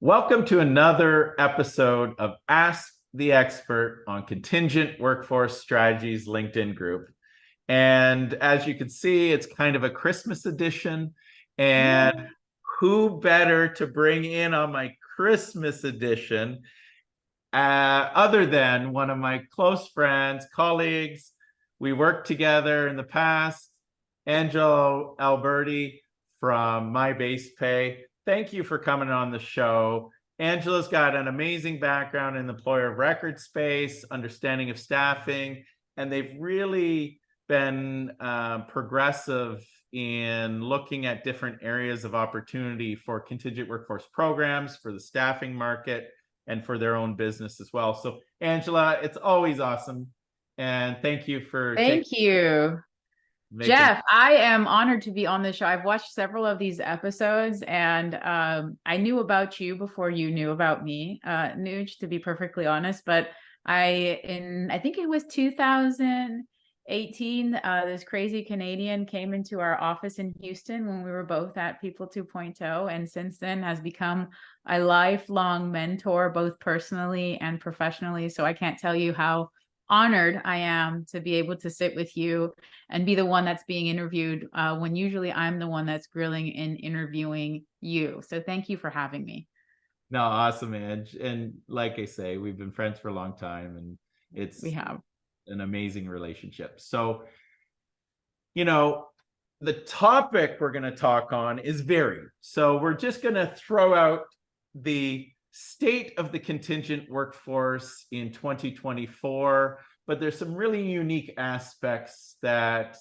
Welcome to another episode of Ask the Expert on Contingent Workforce Strategies LinkedIn group. And as you can see, it's kind of a Christmas edition. And who better to bring in on my Christmas edition other than one of my close friends, colleagues. We worked together in the past, Angelo Alberti from MyBasePay. Thank you for coming on the show. Angela's got an amazing background in the employer of record space, understanding of staffing, and they've really been progressive in looking at different areas of opportunity for contingent workforce programs, for the staffing market, and for their own business as well. So, Angela, it's always awesome. And thank you for Thank you. Jeff, I am honored to be on the show. I've watched several of these episodes, and I knew about you before you knew about me, Nuge, to be perfectly honest. But I think it was 2018, this crazy Canadian came into our office in Houston when we were both at People 2.0, and since then has become a lifelong mentor, both personally and professionally. So I can't tell you how honored I am to be able to sit with you and be the one that's being interviewed when usually I'm the one that's grilling and interviewing you. So thank you for having me. No, awesome, Ange. And like I say, we've been friends for a long time, and we have an amazing relationship. So, the topic we're going to talk on is varied. So we're just going to throw out the state of the contingent workforce in 2024, but there's some really unique aspects that,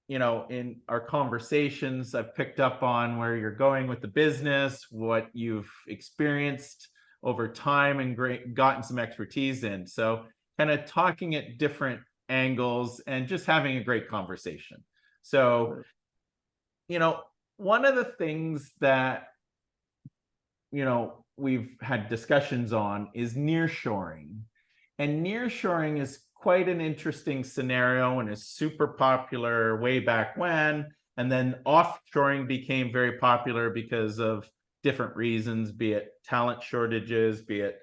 in our conversations I've picked up on where you're going with the business, what you've experienced over time and gotten some expertise in. So kind of talking at different angles and just having a great conversation. So, one of the things that, we've had discussions on is nearshoring. And nearshoring is quite an interesting scenario and is super popular way back when. And then offshoring became very popular because of different reasons, be it talent shortages, be it,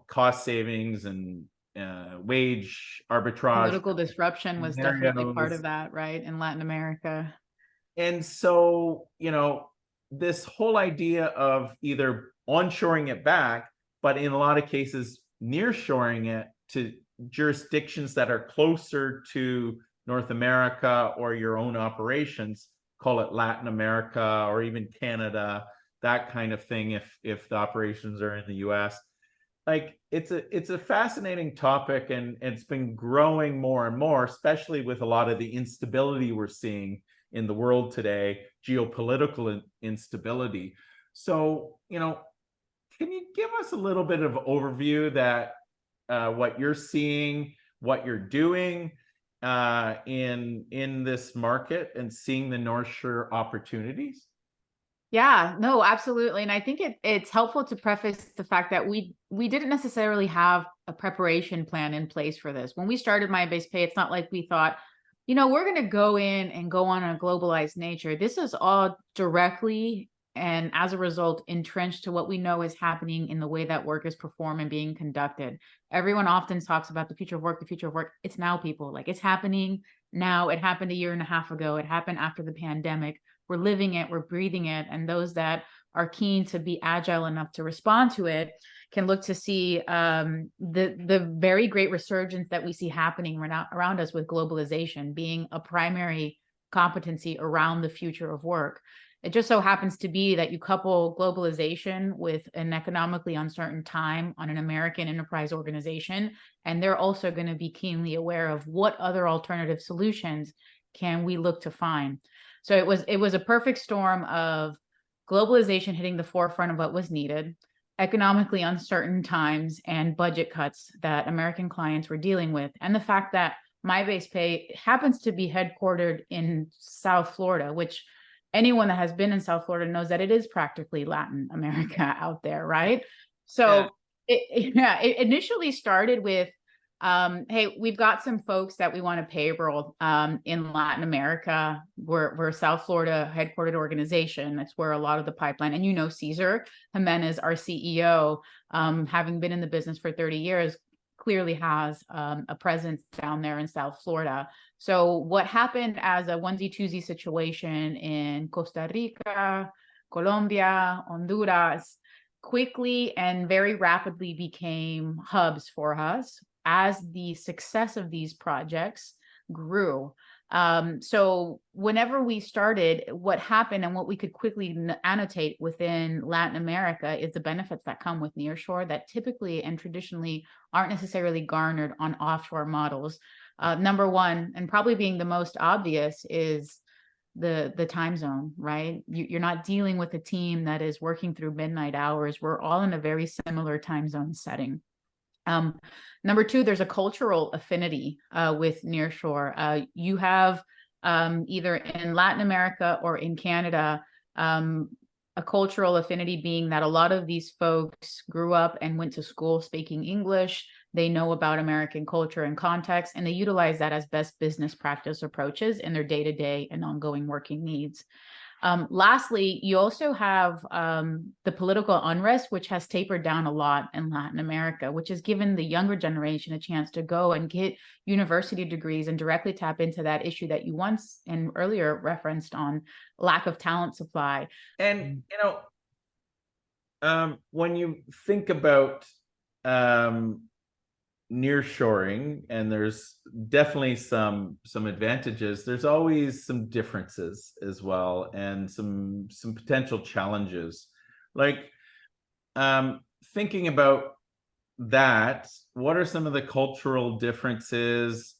cost savings and wage arbitrage. Political disruption was definitely part of that, right, in Latin America. And so, this whole idea of either onshoring it back, but in a lot of cases, nearshoring it to jurisdictions that are closer to North America or your own operations, call it Latin America or even Canada, that kind of thing, if the operations are in the US. Like it's a fascinating topic, and it's been growing more and more, especially with a lot of the instability we're seeing in the world today, geopolitical instability. So, can you give us a little bit of overview that what you're seeing, what you're doing in this market and seeing the North Shore opportunities? Yeah, no, absolutely. And I think it's helpful to preface the fact that we didn't necessarily have a preparation plan in place for this. When we started MyBasePay, it's not like we thought, we're going to go in and go on a globalized nature. This is all directly and as a result entrenched to what we know is happening in the way that work is performed and being conducted. Everyone often talks about the future of work, the future of work. It's now, people. Like, it's happening now. It happened a year and a half ago. It happened after the pandemic. We're living it, we're breathing it. And those that are keen to be agile enough to respond to it can look to see the very great resurgence that we see happening around us with globalization being a primary competency around the future of work. It just so happens to be that you couple globalization with an economically uncertain time on an American enterprise organization, and they're also going to be keenly aware of what other alternative solutions can we look to find. So it was a perfect storm of globalization hitting the forefront of what was needed, economically uncertain times, and budget cuts that American clients were dealing with. And the fact that MyBasePay happens to be headquartered in South Florida, which anyone that has been in South Florida knows that it is practically Latin America out there, right? So it initially started with Hey, we've got some folks that we want to payroll in Latin America. We're a South Florida headquartered organization. That's where a lot of the pipeline, and Cesar Jimenez, our CEO, having been in the business for 30 years, clearly has a presence down there in South Florida. So what happened as a onesie twosie situation in Costa Rica, Colombia, Honduras, quickly and very rapidly became hubs for us as the success of these projects grew. So whenever we started, what happened and what we could quickly annotate within Latin America is the benefits that come with nearshore that typically and traditionally aren't necessarily garnered on offshore models. Number one, and probably being the most obvious, is the time zone, right? You're not dealing with a team that is working through midnight hours. We're all in a very similar time zone setting. Number two, there's a cultural affinity with nearshore. You have either in Latin America or in Canada, a cultural affinity being that a lot of these folks grew up and went to school speaking English. They know about American culture and context, and they utilize that as best business practice approaches in their day-to-day and ongoing working needs. Lastly, you also have the political unrest, which has tapered down a lot in Latin America, which has given the younger generation a chance to go and get university degrees and directly tap into that issue that you once and earlier referenced on lack of talent supply. And, when you think about nearshoring, and there's definitely some advantages, there's always some differences as well, and some potential challenges. Like, thinking about that, what are some of the cultural differences,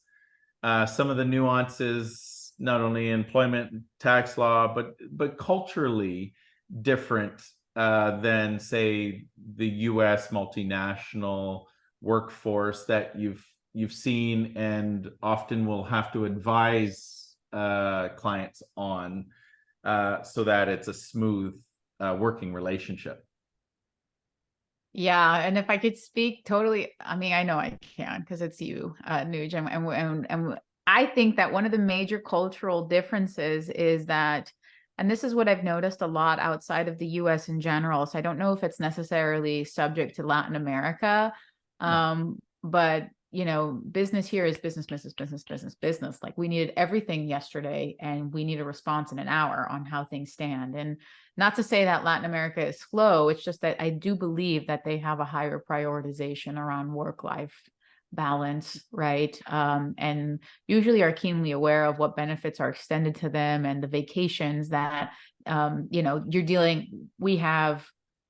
some of the nuances, not only employment tax law, but culturally different than, say, the US multinational workforce that you've seen and often will have to advise clients on, so that it's a smooth working relationship? Yeah, and if I could speak totally, I mean, I know I can because it's you, Nuj, and I think that one of the major cultural differences is that, and this is what I've noticed a lot outside of the US in general, so I don't know if it's necessarily subject to Latin America, but business here is business, business, business, business, business. Like, we needed everything yesterday and we need a response in an hour on how things stand. And not to say that Latin America is slow, it's just that I do believe that they have a higher prioritization around work-life balance, right? And usually are keenly aware of what benefits are extended to them and the vacations that, we have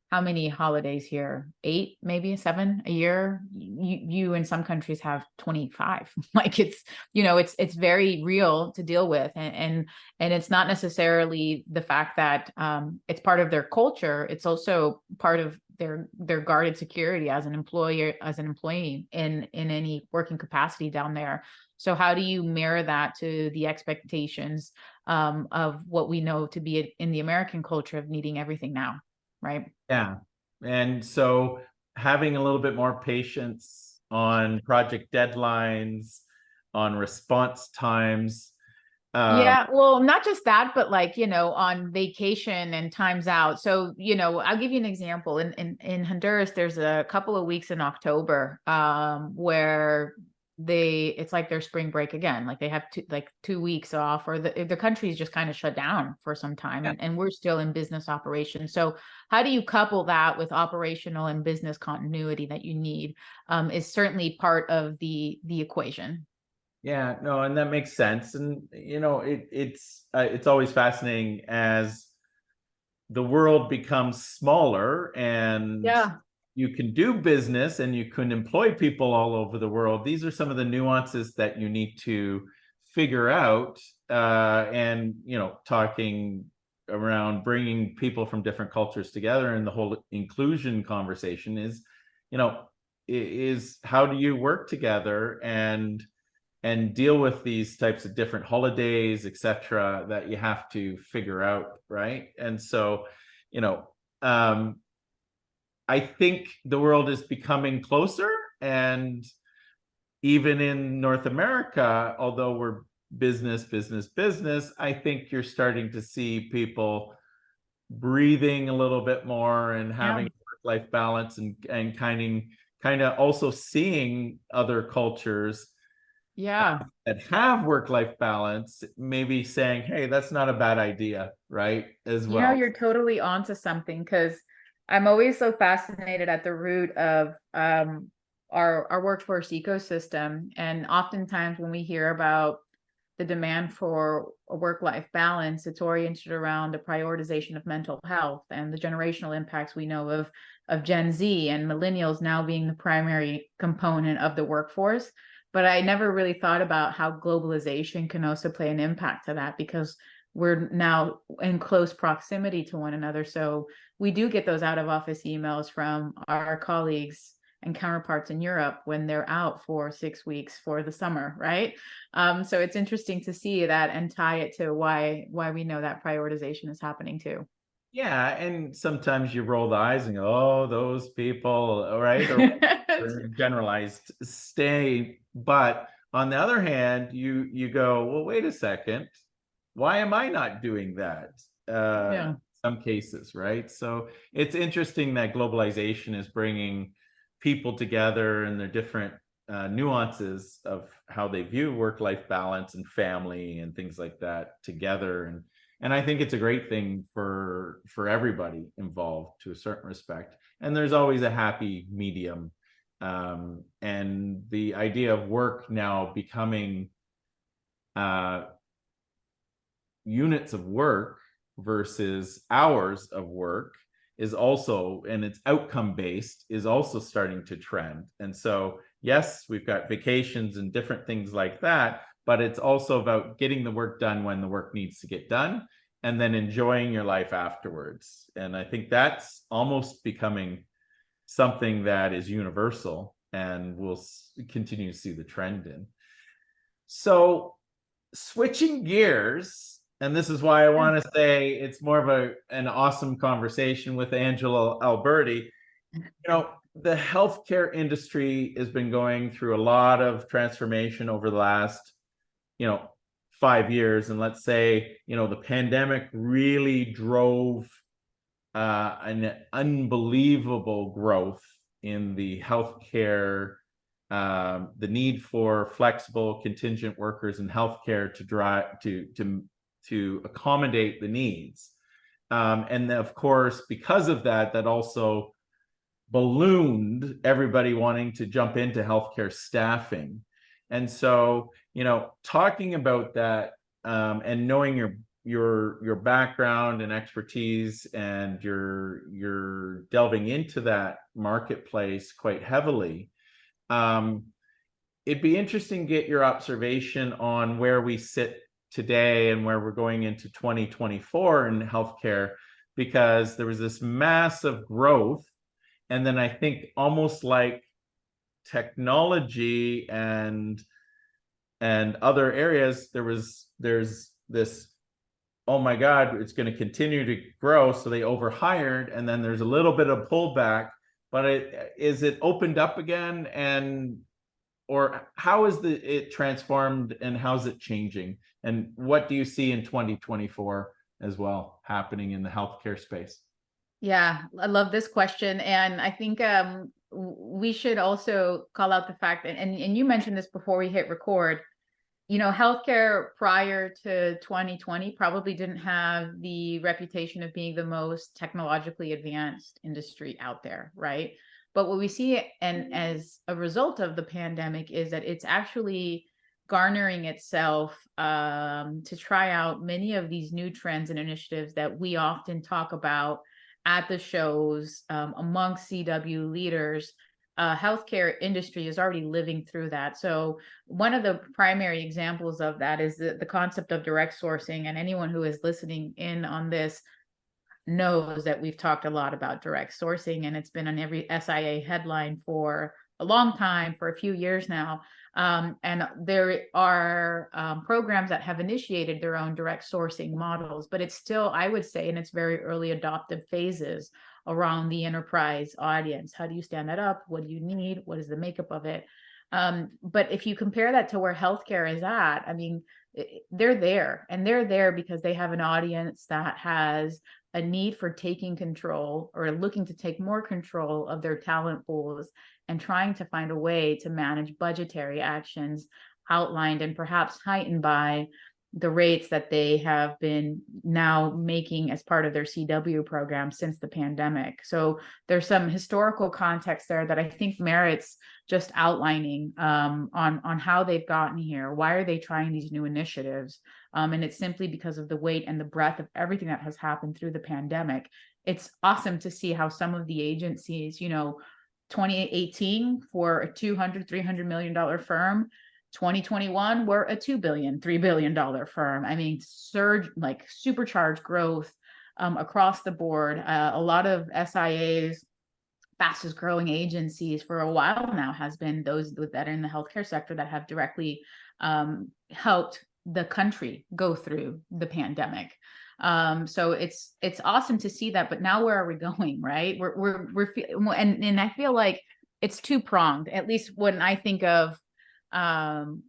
how many holidays here? 8, maybe 7 a year. You in some countries have 25. Like, it's very real to deal with, and it's not necessarily the fact that it's part of their culture. It's also part of their guarded security as an employer, as an employee in any working capacity down there. So how do you mirror that to the expectations of what we know to be in the American culture of needing everything now, right? Yeah. And so having a little bit more patience on project deadlines, on response times. Yeah, well, not just that, but on vacation and times out. So, I'll give you an example. In Honduras, there's a couple of weeks in October where it's like their spring break again. Like, they have 2 weeks off, or the country's just kind of shut down for some time, and we're still in business operations. So how do you couple that with operational and business continuity that you need is certainly part of the equation. Yeah, no, and that makes sense. And it's always fascinating as the world becomes smaller and Yeah. you can do business and you can employ people all over the world. These are some of the nuances that you need to figure out. And talking around bringing people from different cultures together, and the whole inclusion conversation is how do you work together and deal with these types of different holidays, etc., that you have to figure out, right? And so, I think the world is becoming closer, and even in North America, although we're business, I think you're starting to see people breathing a little bit more and Yeah. having work-life balance, and kind of also seeing other cultures Yeah. that have work-life balance, maybe saying, hey, that's not a bad idea, right? As You know, well. you're totally onto something, because I'm always so fascinated at the root of our workforce ecosystem. And oftentimes when we hear about the demand for a work-life balance, it's oriented around the prioritization of mental health and the generational impacts we know of Gen Z and millennials now being the primary component of the workforce. But I never really thought about how globalization can also play an impact to that, because we're now in close proximity to one another. So we do get those out of office emails from our colleagues and counterparts in Europe when they're out for 6 weeks for the summer, right? So it's interesting to see that and tie it to why we know that prioritization is happening too. Yeah, and sometimes you roll the eyes and go, oh, those people, right? Or generalized stay. But on the other hand, you go, well, wait a second, why am I not doing that? Yeah. Some cases, right? So it's interesting that globalization is bringing people together and their different nuances of how they view work-life balance and family and things like that together. And I think it's a great thing for everybody involved to a certain respect. And there's always a happy medium. And the idea of work now becoming units of work versus hours of work is also, and it's outcome based, is also starting to trend. And so, yes, we've got vacations and different things like that, but it's also about getting the work done when the work needs to get done and then enjoying your life afterwards. And I think that's almost becoming something that is universal, and we'll continue to see the trend in. So, switching gears, and this is why I want to say it's more of an awesome conversation with Angela Alberti. You know, the healthcare industry has been going through a lot of transformation over the last, 5 years. And let's say, the pandemic really drove an unbelievable growth in the healthcare, the need for flexible contingent workers in healthcare to drive to accommodate the needs. And of course, because of that, that also ballooned everybody wanting to jump into healthcare staffing. And so, talking about that, and knowing your background and expertise, and you're delving into that marketplace quite heavily. It'd be interesting to get your observation on where we sit today and where we're going into 2024 in healthcare, because there was this massive growth. And then I think almost like technology and other areas, there's this, oh my God, it's going to continue to grow. So they overhired, and then there's a little bit of pullback, but is it opened up again? And or how is it transformed, and how's it changing? And what do you see in 2024 as well happening in the healthcare space? Yeah, I love this question. And I think we should also call out the fact that, and you mentioned this before we hit record, healthcare prior to 2020 probably didn't have the reputation of being the most technologically advanced industry out there, right? But what we see, and as a result of the pandemic, is that it's actually garnering itself to try out many of these new trends and initiatives that we often talk about at the shows amongst CW leaders. Healthcare industry is already living through that. So one of the primary examples of that is the concept of direct sourcing. And anyone who is listening in on this knows that we've talked a lot about direct sourcing, and it's been on every SIA headline for a long time, for a few years now. And there are programs that have initiated their own direct sourcing models, but it's still, I would say, in its very early adoptive phases around the enterprise audience. How do you stand that up? What do you need? What is the makeup of it? But if you compare that to where healthcare is at, I mean, they're there, and they're there because they have an audience that has a need for taking control or looking to take more control of their talent pools and trying to find a way to manage budgetary actions outlined and perhaps heightened by the rates that they have been now making as part of their CW program since the pandemic. So there's some historical context there that I think merits just outlining on how they've gotten here. Why are they trying these new initiatives? And it's simply because of the weight and the breadth of everything that has happened through the pandemic. It's awesome to see how some of the agencies, 2018 for a $200-300 million firm, 2021 we're a $2 billion, $3 billion firm. I mean, surge, like supercharged growth across the board. A lot of SIA's fastest growing agencies for a while now has been those that are in the healthcare sector that have directly helped the country go through the pandemic. So it's awesome to see that, but now where are we going, right? And I feel like it's two pronged, at least when I think of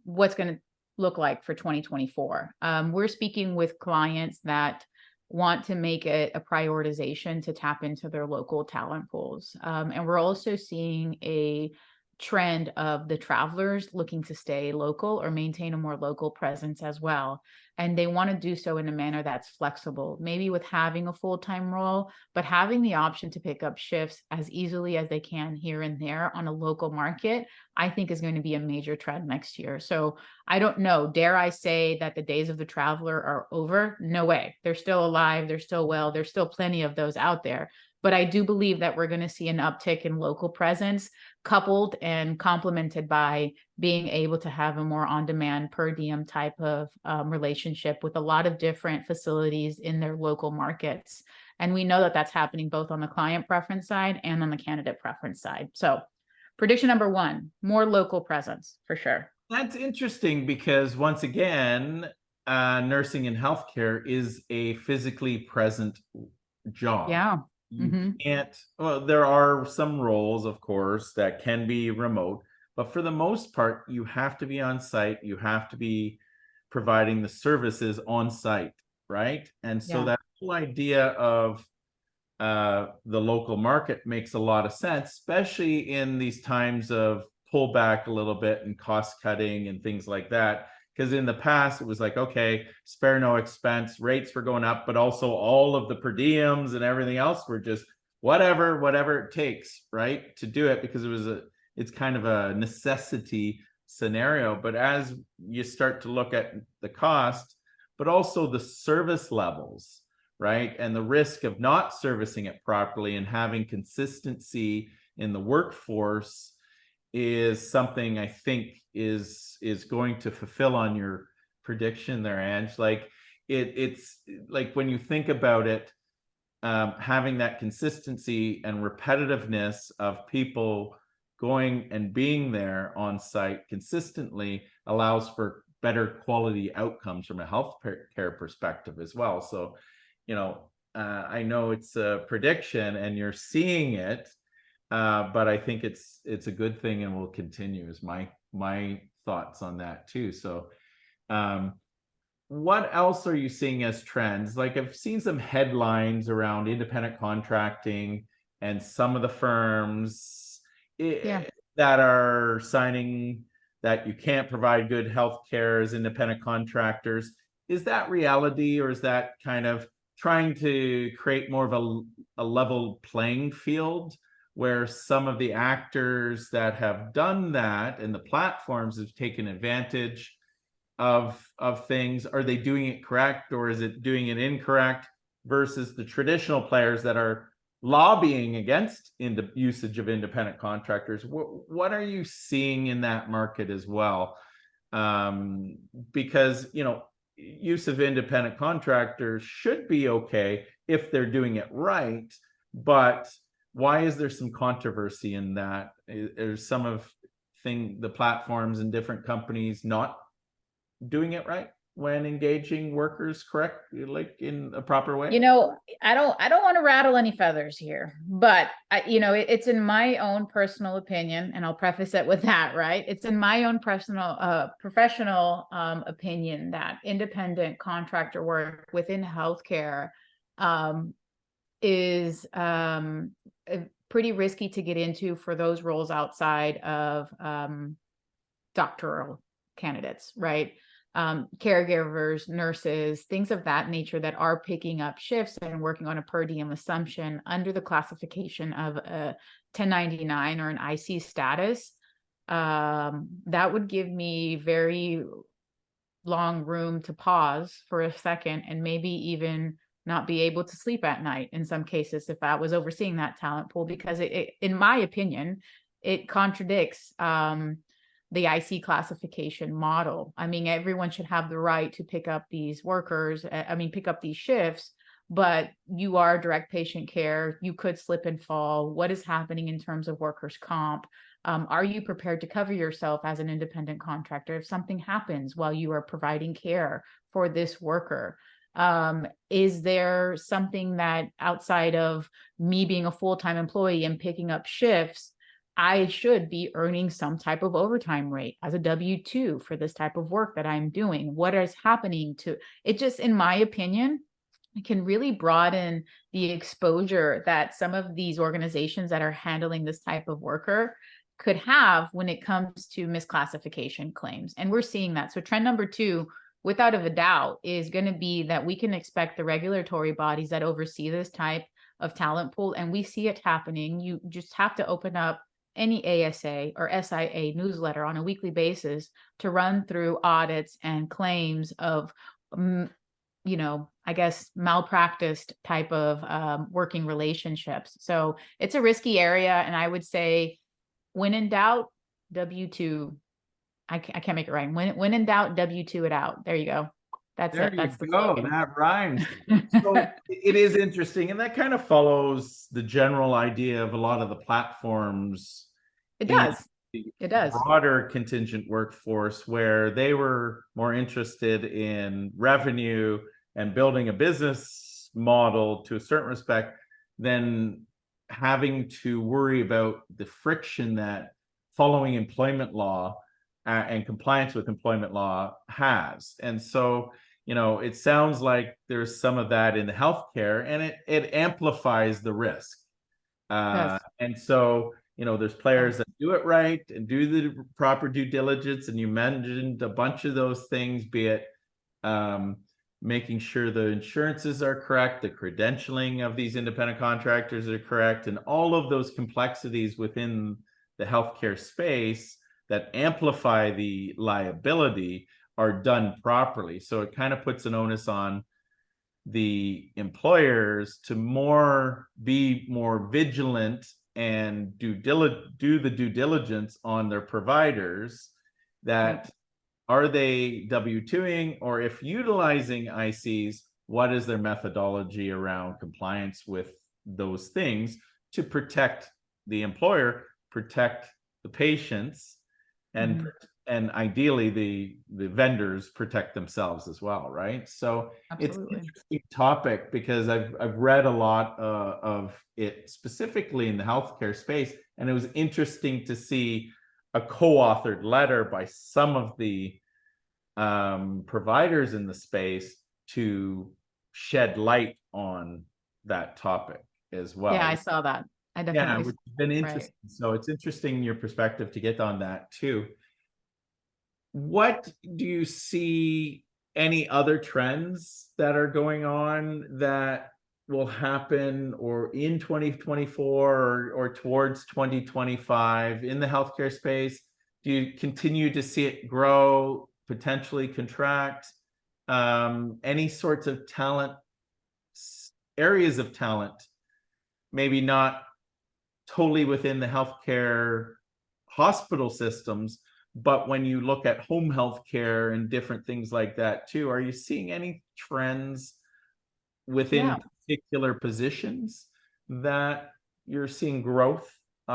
what's going to look like for 2024. We're speaking with clients that want to make it a prioritization to tap into their local talent pools. And we're also seeing a trend of the travelers looking to stay local or maintain a more local presence as well. And they want to do so in a manner that's flexible, maybe with having a full-time role, but having the option to pick up shifts as easily as they can here and there on a local market, I think is going to be a major trend next year. So I don't know, dare I say that the days of the traveler are over? No way. They're still alive. They're still well. There's still plenty of those out there. But I do believe that we're going to see an uptick in local presence, coupled and complemented by being able to have a more on-demand per diem type of relationship with a lot of different facilities in their local markets. And we know that that's happening both on the client preference side and on the candidate preference side. So prediction number one, more local presence for sure. That's interesting because once again, nursing and healthcare is a physically present job. Yeah. You can't, well, there are some roles, of course, that can be remote, but for the most part, you have to be on site. You have to be providing the services on site, right? And so that whole idea of the local market makes a lot of sense, especially in these times of pullback a little bit and cost cutting and things like that. Because in the past, it was like, okay, spare no expense, rates were going up, but also all of the per diems and everything else were just whatever it takes, right, to do it, because it's kind of a necessity scenario. But as you start to look at the cost, but also the service levels, right, and the risk of not servicing it properly and having consistency in the workforce is something I think is going to fulfill on your prediction there, Ange. Like it's like when you think about it, having that consistency and repetitiveness of people going and being there on site consistently allows for better quality outcomes from a health care perspective as well. So, I know it's a prediction and you're seeing it, but I think it's a good thing and will continue, is my thoughts on that too. So what else are you seeing as trends? Like, I've seen some headlines around independent contracting and some of the firms that are signing that you can't provide good health care as independent contractors. Is that reality, or is that kind of trying to create more of a level playing field where some of the actors that have done that and the platforms have taken advantage of things? Are they doing it correct, or is it doing it incorrect, versus the traditional players that are lobbying against usage of independent contractors? What are you seeing in that market as well? Because use of independent contractors should be okay if they're doing it right, but why is there some controversy in that? Is some of the platforms and different companies not doing it right? when engaging workers correct, like in a proper way? You know, I don't want to rattle any feathers here, but it's in my own personal opinion, and I'll preface it with that, right? It's in my own personal, professional opinion that independent contractor work within healthcare is pretty risky to get into for those roles outside of doctoral candidates, right? Caregivers, nurses, things of that nature that are picking up shifts and working on a per diem assumption under the classification of a 1099 or an IC status. That would give me very long room to pause for a second and maybe even not be able to sleep at night in some cases if I was overseeing that talent pool, because it in my opinion, it contradicts the IC classification model. I mean, everyone should have the right to pick up these workers, pick up these shifts, but you are direct patient care. You could slip and fall. What is happening in terms of workers' comp? Are you prepared to cover yourself as an independent contractor if something happens while you are providing care for this worker? Is there something that outside of me being a full-time employee and picking up shifts, I should be earning some type of overtime rate as a W-2 for this type of work that I'm doing? What is happening to it? Just in my opinion, it can really broaden the exposure that some of these organizations that are handling this type of worker could have when it comes to misclassification claims. And we're seeing that. So trend number 2, without a doubt, is going to be that we can expect the regulatory bodies that oversee this type of talent pool, and we see it happening. You just have to open up any ASA or SIA newsletter on a weekly basis to run through audits and claims of, I guess, malpracticed type of working relationships. So it's a risky area. And I would say, when in doubt, W-2. I can't make it right. When in doubt, W-2 it out. There you go. That's There it. That's the you go. slogan. That rhymes. So it is interesting, and that kind of follows the general idea of a lot of the platforms. It does. It does. Broader contingent workforce, where they were more interested in revenue and building a business model to a certain respect than having to worry about the friction that following employment law and compliance with employment law has. And so, it sounds like there's some of that in the healthcare, and it amplifies the risk. Yes. And so, there's players that do it right and do the proper due diligence. And you mentioned a bunch of those things, be it making sure the insurances are correct, the credentialing of these independent contractors are correct, and all of those complexities within the healthcare space that amplify the liability are done properly. So it kind of puts an onus on the employers to be more vigilant and do the due diligence on their providers, that are they W-2ing, or if utilizing ICs, what is their methodology around compliance with those things to protect the employer, protect the patients, and ideally the vendors protect themselves as well, right? So Absolutely. It's an interesting topic, because I've read a lot of it specifically in the healthcare space, and it was interesting to see a co-authored letter by some of the providers in the space to shed light on that topic as well. Yeah, I saw that. I definitely. Which has been interesting. Right. So it's interesting your perspective to get on that too. What do you see any other trends that are going on that will happen or in 2024 or towards 2025 in the healthcare space? Do you continue to see it grow, potentially contract? Any sorts of talent, areas of talent, maybe not totally within the healthcare hospital systems, but when you look at home health care and different things like that too, are you seeing any trends within particular positions that you're seeing growth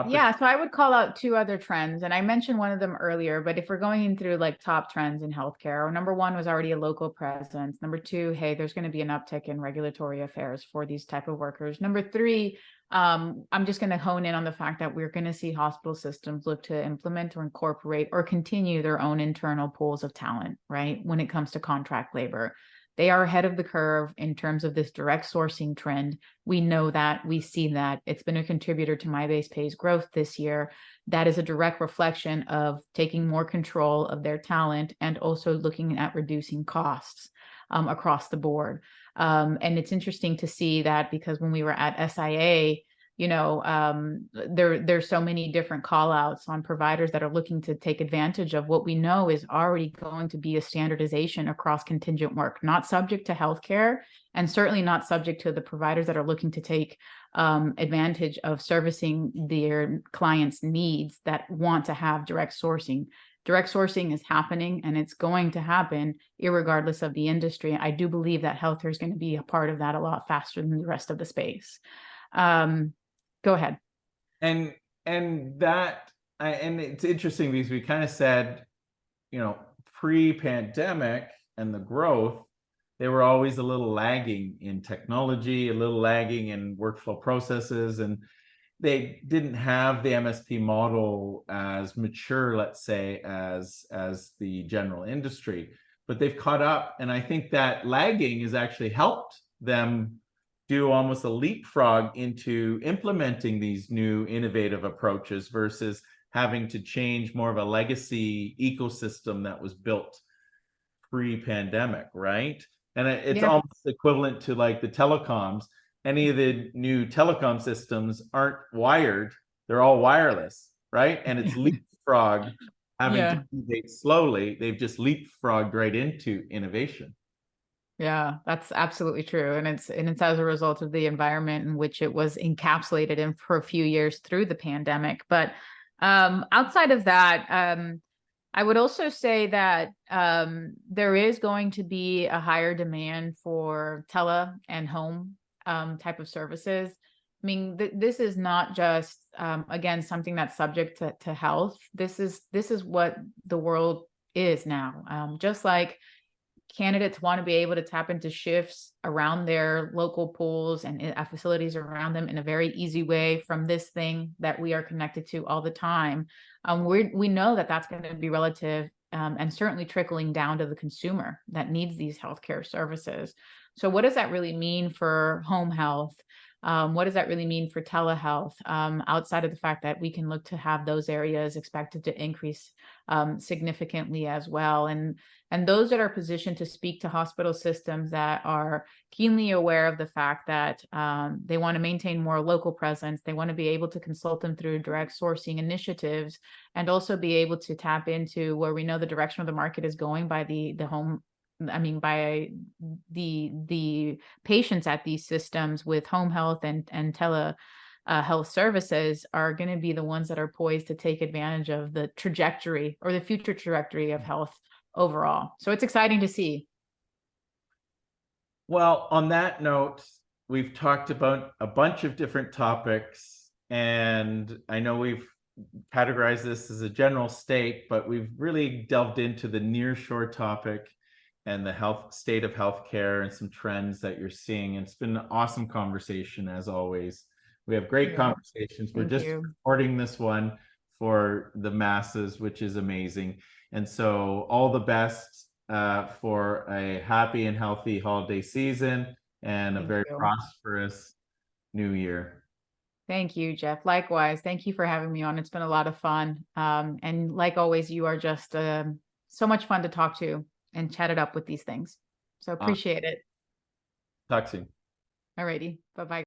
Yeah, so I would call out two other trends, and I mentioned one of them earlier, but if we're going in through like top trends in healthcare, number one was already a local presence. Number two, hey, there's going to be an uptick in regulatory affairs for these type of workers. Number three, I'm just going to hone in on the fact that we're going to see hospital systems look to implement or incorporate or continue their own internal pools of talent, right? When it comes to contract labor. They are ahead of the curve in terms of this direct sourcing trend. We know that, we see that. It's been a contributor to MyBasePay's growth this year. That is a direct reflection of taking more control of their talent and also looking at reducing costs across the board. And it's interesting to see that because when we were at SIA, there's so many different call outs on providers that are looking to take advantage of what we know is already going to be a standardization across contingent work, not subject to healthcare, and certainly not subject to the providers that are looking to take advantage of servicing their clients' needs that want to have direct sourcing. Direct sourcing is happening and it's going to happen irregardless of the industry. I do believe that healthcare is going to be a part of that a lot faster than the rest of the space. Go ahead. And it's interesting because we kind of said, pre-pandemic and the growth, they were always a little lagging in technology, a little lagging in workflow processes, and they didn't have the MSP model as mature, let's say, as the general industry. But they've caught up, and I think that lagging has actually helped them do almost a leapfrog into implementing these new innovative approaches versus having to change more of a legacy ecosystem that was built pre-pandemic, right? And it's almost equivalent to like the telecoms. Any of the new telecom systems aren't wired, they're all wireless, right? And it's leapfrog having to innovate slowly. They've just leapfrogged right into innovation. Yeah, that's absolutely true. And it's as a result of the environment in which it was encapsulated in for a few years through the pandemic. But outside of that, I would also say that there is going to be a higher demand for tele and home type of services. I mean, this is not just, again, something that's subject to health. This is what the world is now. Just like candidates want to be able to tap into shifts around their local pools and facilities around them in a very easy way from this thing that we are connected to all the time. We know that that's going to be relative and certainly trickling down to the consumer that needs these healthcare services. So what does that really mean for home health? What does that really mean for telehealth? Outside of the fact that we can look to have those areas expected to increase significantly as well. And those that are positioned to speak to hospital systems that are keenly aware of the fact that they want to maintain more local presence, they want to be able to consult them through direct sourcing initiatives, and also be able to tap into where we know the direction of the market is going by by the patients at these systems with home health and tele health services are going to be the ones that are poised to take advantage of the trajectory or the future trajectory of health overall. So it's exciting to see. Well, on that note, we've talked about a bunch of different topics, and I know we've categorized this as a general state, but we've really delved into the nearshore topic and the health state of healthcare and some trends that you're seeing. And it's been an awesome conversation as always. We have great conversations. We're just recording this one for the masses, which is amazing. And so all the best for a happy and healthy holiday season and a very prosperous new year. Thank you, Jeff. Likewise. Thank you for having me on. It's been a lot of fun. And like always, you are just so much fun to talk to and chat it up with these things. So appreciate it. Talk soon. All righty. Bye-bye.